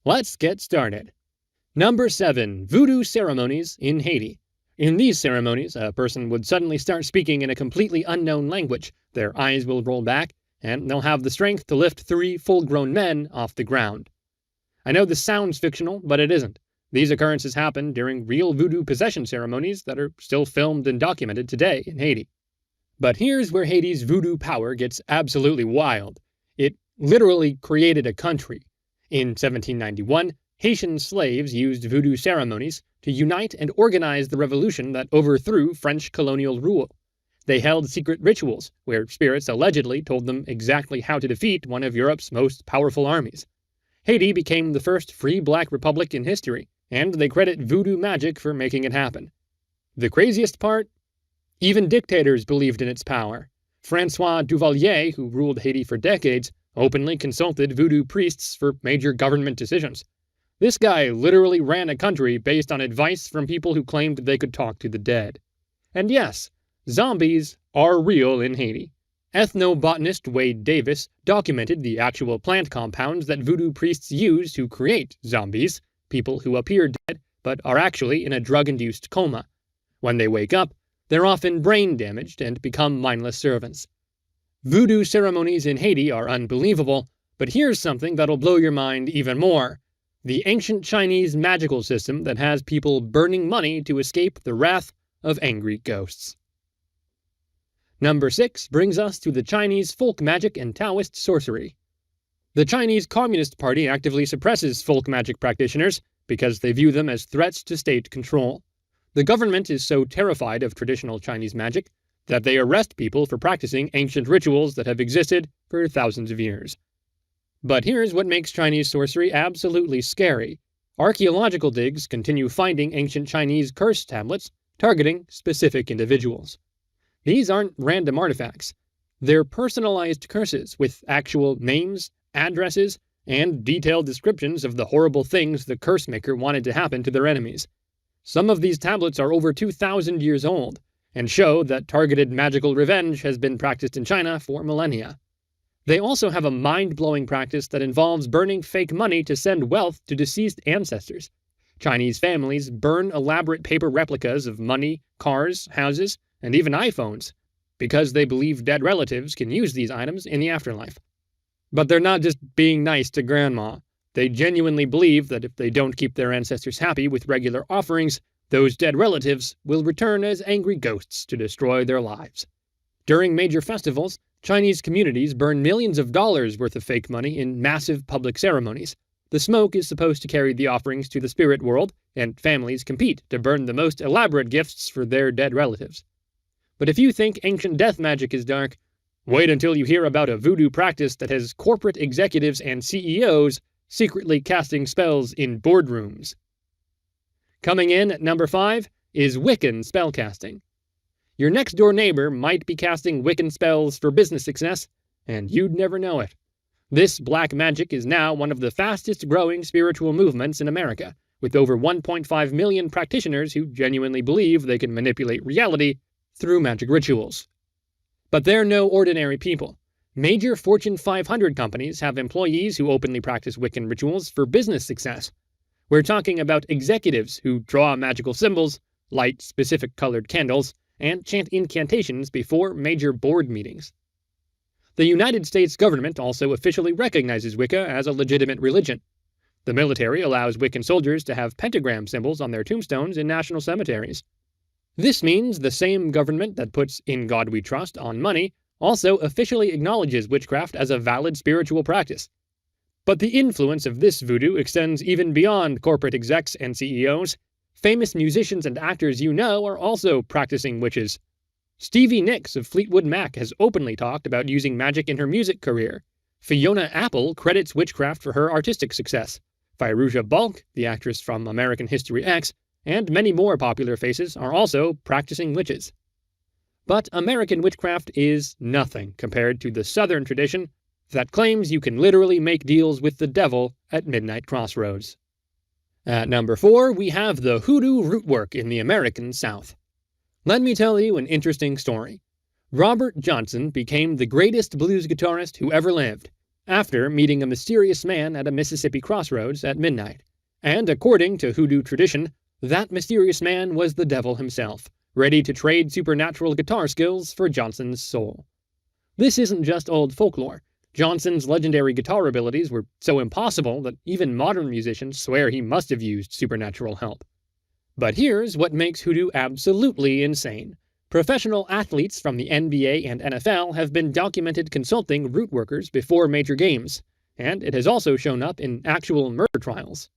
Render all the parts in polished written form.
Let's get started. Number 7. Voodoo ceremonies in Haiti. In these ceremonies, a person would suddenly start speaking in a completely unknown language, their eyes will roll back, and they'll have the strength to lift 3 full-grown men off the ground. I know this sounds fictional, but it isn't. These occurrences happen during real voodoo possession ceremonies that are still filmed and documented today in Haiti. But here's where Haiti's voodoo power gets absolutely wild. It literally created a country. In 1791, Haitian slaves used voodoo ceremonies to unite and organize the revolution that overthrew French colonial rule. They held secret rituals, where spirits allegedly told them exactly how to defeat one of Europe's most powerful armies. Haiti became the first free black republic in history, and they credit voodoo magic for making it happen. The craziest part? Even dictators believed in its power. François Duvalier, who ruled Haiti for decades, openly consulted voodoo priests for major government decisions. This guy literally ran a country based on advice from people who claimed they could talk to the dead. And yes, zombies are real in Haiti. Ethnobotanist Wade Davis documented the actual plant compounds that voodoo priests use to create zombies, people who appear dead but are actually in a drug-induced coma. When they wake up, they're often brain damaged and become mindless servants. Voodoo ceremonies in Haiti are unbelievable, but here's something that'll blow your mind even more. The ancient Chinese magical system that has people burning money to escape the wrath of angry ghosts. Number 6 brings us to the Chinese folk magic and Taoist sorcery. The Chinese Communist Party actively suppresses folk magic practitioners because they view them as threats to state control. The government is so terrified of traditional Chinese magic that they arrest people for practicing ancient rituals that have existed for thousands of years. But here's what makes Chinese sorcery absolutely scary. Archaeological digs continue finding ancient Chinese curse tablets targeting specific individuals. These aren't random artifacts. They're personalized curses with actual names, addresses, and detailed descriptions of the horrible things the curse maker wanted to happen to their enemies. Some of these tablets are over 2,000 years old, and show that targeted magical revenge has been practiced in China for millennia. They also have a mind-blowing practice that involves burning fake money to send wealth to deceased ancestors. Chinese families burn elaborate paper replicas of money, cars, houses, and even iPhones, because they believe dead relatives can use these items in the afterlife. But they're not just being nice to grandma. They genuinely believe that if they don't keep their ancestors happy with regular offerings, those dead relatives will return as angry ghosts to destroy their lives. During major festivals, Chinese communities burn millions of dollars worth of fake money in massive public ceremonies. The smoke is supposed to carry the offerings to the spirit world, and families compete to burn the most elaborate gifts for their dead relatives. But if you think ancient death magic is dark, wait until you hear about a voodoo practice that has corporate executives and CEOs secretly casting spells in boardrooms. Coming in at number 5 is Wiccan spellcasting. Your next-door neighbor might be casting Wiccan spells for business success, and you'd never know it. This black magic is now one of the fastest-growing spiritual movements in America, with over 1.5 million practitioners who genuinely believe they can manipulate reality through magic rituals. But they're no ordinary people. Major Fortune 500 companies have employees who openly practice Wiccan rituals for business success. We're talking about executives who draw magical symbols, light specific colored candles, and chant incantations before major board meetings. The United States government also officially recognizes Wicca as a legitimate religion. The military allows Wiccan soldiers to have pentagram symbols on their tombstones in national cemeteries. This means the same government that puts "In God We Trust" on money also officially acknowledges witchcraft as a valid spiritual practice. But the influence of this voodoo extends even beyond corporate execs and CEOs. Famous musicians and actors you know are also practicing witches. Stevie Nicks of Fleetwood Mac has openly talked about using magic in her music career. Fiona Apple credits witchcraft for her artistic success. Fairuza Balk, the actress from American History X, and many more popular faces are also practicing witches. But American witchcraft is nothing compared to the Southern tradition that claims you can literally make deals with the devil at midnight crossroads. At number 4, we have the Hoodoo rootwork in the American South. Let me tell you an interesting story. Robert Johnson became the greatest blues guitarist who ever lived. after meeting a mysterious man at a Mississippi crossroads at midnight. And according to Hoodoo tradition, that mysterious man was the devil himself, ready to trade supernatural guitar skills for Johnson's soul. This isn't just old folklore. Johnson's legendary guitar abilities were so impossible that even modern musicians swear he must have used supernatural help. But here's what makes Hoodoo absolutely insane. Professional athletes from the NBA and NFL have been documented consulting root workers before major games, and it has also shown up in actual murder trials.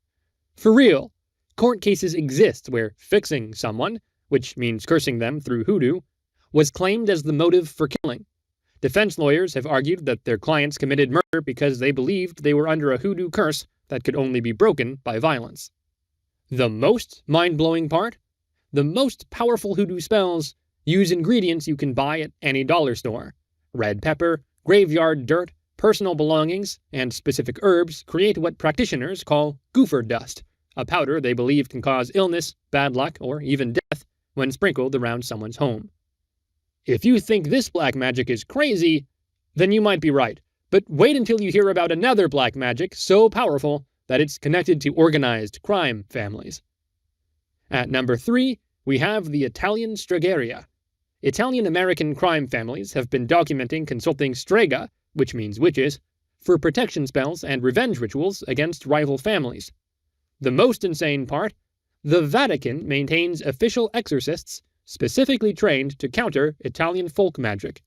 For real, court cases exist where fixing someone, which means cursing them through Hoodoo, was claimed as the motive for killing. Defense lawyers have argued that their clients committed murder because they believed they were under a Hoodoo curse that could only be broken by violence. The most mind-blowing part? The most powerful Hoodoo spells use ingredients you can buy at any dollar store. Red pepper, graveyard dirt, personal belongings, and specific herbs create what practitioners call goofer dust, a powder they believe can cause illness, bad luck, or even death when sprinkled around someone's home. If you think this black magic is crazy, then you might be right. But wait until you hear about another black magic so powerful that it's connected to organized crime families. At number 3, we have the Italian Stregheria. Italian-American crime families have been documenting consulting strega, which means witches, for protection spells and revenge rituals against rival families. The most insane part? The Vatican maintains official exorcists specifically trained to counter Italian folk magic.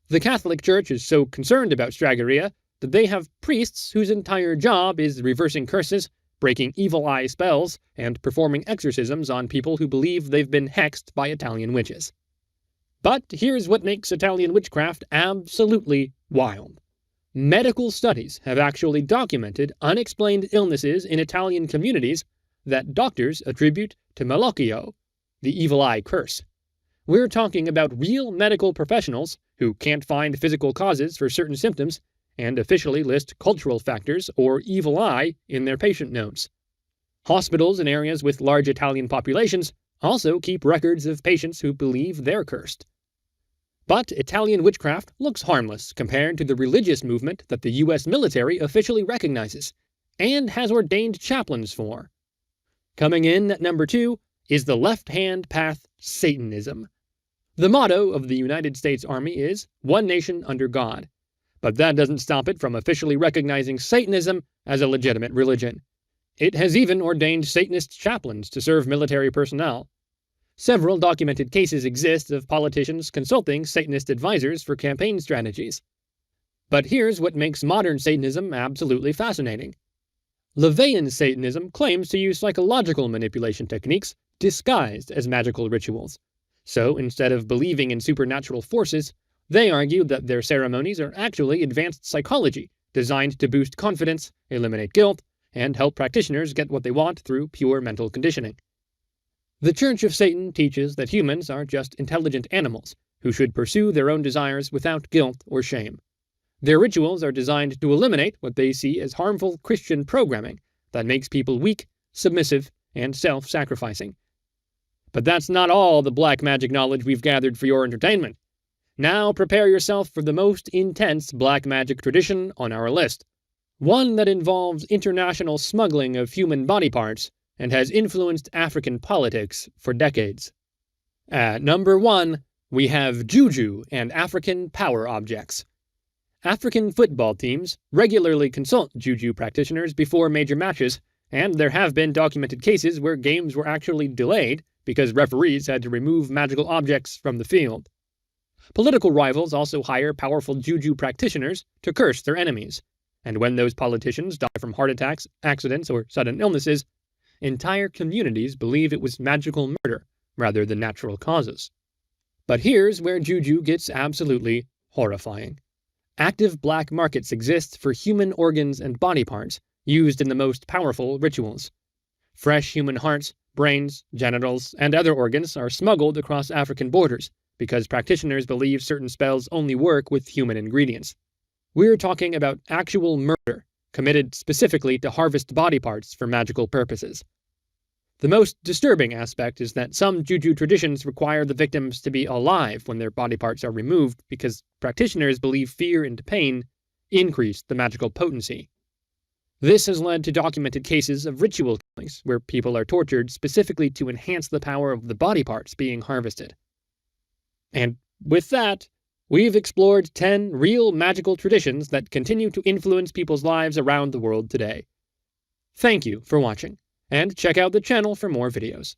The Catholic Church is so concerned about Stregheria that they have priests whose entire job is reversing curses, breaking evil eye spells, and performing exorcisms on people who believe they've been hexed by Italian witches. But here's what makes Italian witchcraft absolutely wild. Medical studies have actually documented unexplained illnesses in Italian communities that doctors attribute to Malocchio, the evil eye curse. We're talking about real medical professionals who can't find physical causes for certain symptoms and officially list cultural factors or evil eye in their patient notes. Hospitals in areas with large Italian populations also keep records of patients who believe they're cursed. But Italian witchcraft looks harmless compared to the religious movement that the U.S. military officially recognizes and has ordained chaplains for. Coming in at number 2 is the left-hand path Satanism. The motto of the United States Army is "One Nation Under God," but that doesn't stop it from officially recognizing Satanism as a legitimate religion. It has even ordained Satanist chaplains to serve military personnel. Several documented cases exist of politicians consulting Satanist advisors for campaign strategies. But here's what makes modern Satanism absolutely fascinating. LaVeyan Satanism claims to use psychological manipulation techniques disguised as magical rituals. So instead of believing in supernatural forces, they argue that their ceremonies are actually advanced psychology designed to boost confidence, eliminate guilt, and help practitioners get what they want through pure mental conditioning. The Church of Satan teaches that humans are just intelligent animals who should pursue their own desires without guilt or shame. Their rituals are designed to eliminate what they see as harmful Christian programming that makes people weak, submissive, and self-sacrificing. But that's not all the black magic knowledge we've gathered for your entertainment. Now prepare yourself for the most intense black magic tradition on our list. One that involves international smuggling of human body parts and has influenced African politics for decades. At number 1, we have Juju and African power objects. African football teams regularly consult Juju practitioners before major matches, and there have been documented cases where games were actually delayed because referees had to remove magical objects from the field. Political rivals also hire powerful Juju practitioners to curse their enemies, and when those politicians die from heart attacks, accidents, or sudden illnesses, entire communities believe it was magical murder rather than natural causes. But here's where Juju gets absolutely horrifying. Active black markets exist for human organs and body parts used in the most powerful rituals. Fresh human hearts, brains, genitals, and other organs are smuggled across African borders because practitioners believe certain spells only work with human ingredients. We're talking about actual murder, committed specifically to harvest body parts for magical purposes. The most disturbing aspect is that some Juju traditions require the victims to be alive when their body parts are removed because practitioners believe fear and pain increased the magical potency. This has led to documented cases of ritual killings, where people are tortured specifically to enhance the power of the body parts being harvested. And with that, we've explored 10 real magical traditions that continue to influence people's lives around the world today. Thank you for watching, and check out the channel for more videos.